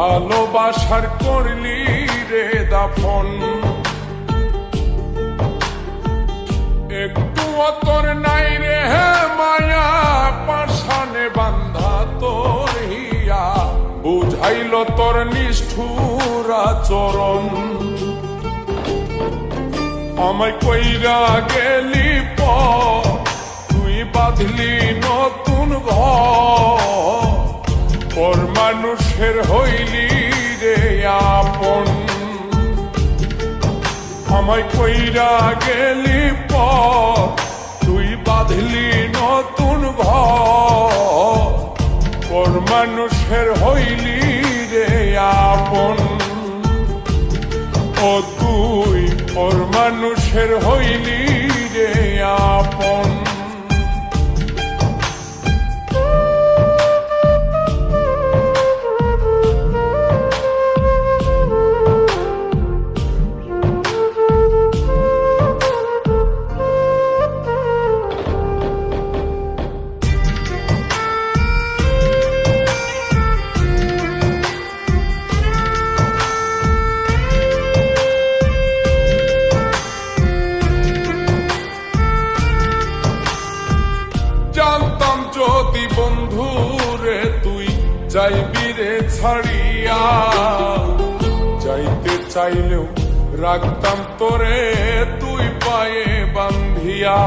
ভালোবাসার করলি রে দাফন। একটু তোর নাই রে মায়া, পাশানে বান্ধা তোর হিয়া, বুঝাইল তোর নিষ্ঠুর আচরণ। আমায় কইরা গেলি তুই বাঁধলি নতুন ঘর, পর মানুষের হইলি রে আপন। আমায় কইরা গেলি তুই বাঁধলি নতুন ঘর, পর মানুষের হইলি রে আপন। ও তুই পর মানুষের হইলি রে আপন। জানতাম যদি বন্ধু রে তুই যাইবি রে ছাড়িয়া, যাইতে চাইলেও রাখতাম তোরে তুই পায়ে বান্ধিয়া।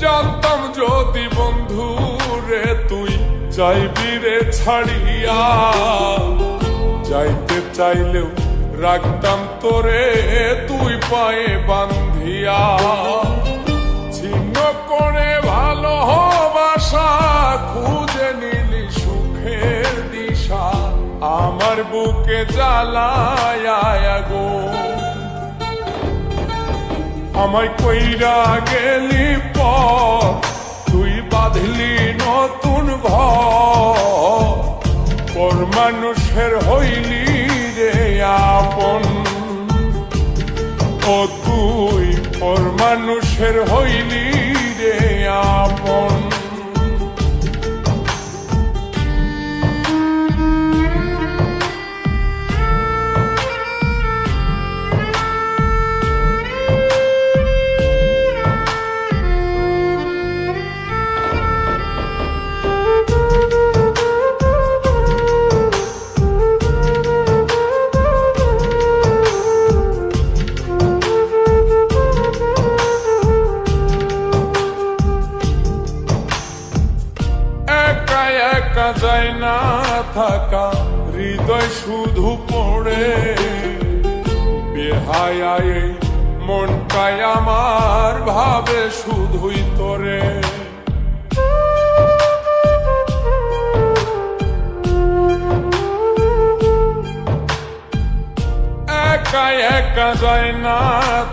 জানতাম যদি বন্ধু রে তুই যাইবি রে ছাড়িয়া, যাইতে চাইলেও রাখতাম তোরে তুই পায়ে বান্ধিয়া। ছিন্ন করে ভালোবাসা খুঁজে নিলি সুখের দিশা, আমার বুকে জ্বালায় আগুন। আমায় কইরা গেলি তুই বাঁধলি নতুন ঘর, পর মানুষের হইলি রে আপন। ও তুই পর মানুষের হইলি রে আপন। একা যায় না থাকা, হৃদয় শুধু পড়ে বেহায়ায় মনটাই আমার ভাবে শুধুই তোরে। একা একা যায় না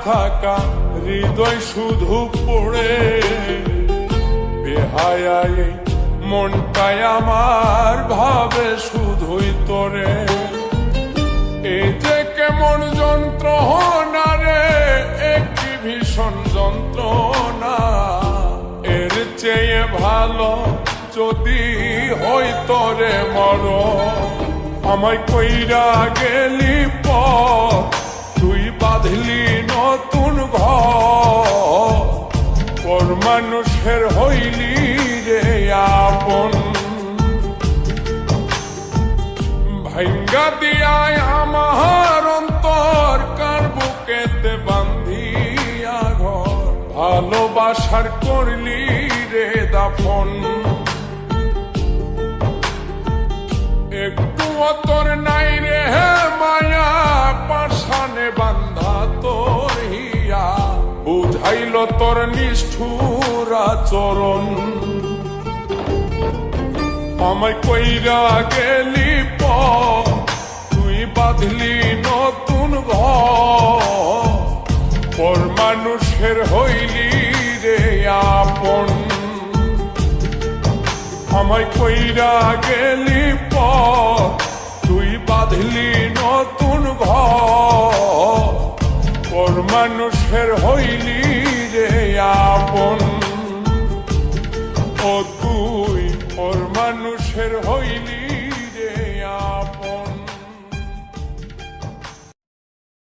থাকা, হৃদয় শুধু পড়ে বেহায়ায় মনটাই আমার ভাবে শুধুই তোরে। এই যে কেমন যন্ত্রণা রে, একটি ভীষণ যন্ত্রণা, এর চেয়ে ভালো যদি হই তোরে মর। আমায় কইরা গেলি তুই বাঁধলি নতুন ঘর, পর মানুষের হইলি রে আপন। ভাঙ্গা দিয়ায় আমার অন্তর, কার বুকেতে বান্ধিয়া ঘর, ভালোবাসার করলি রে দাফন। একটু তোর নাই রে মায়া, পাশানে বান্ধা তোর হিয়া, বুঝাইল তোর নিষ্ঠুর আচরণ। আমায় কইরা গেলি তুই বাঁধলি নতুন ঘর, পর মানুষের হইলি রে আপন। আমায় কইরা গেলি তুই বাঁধলি নতুন ঘর, পর মানুষের হইলি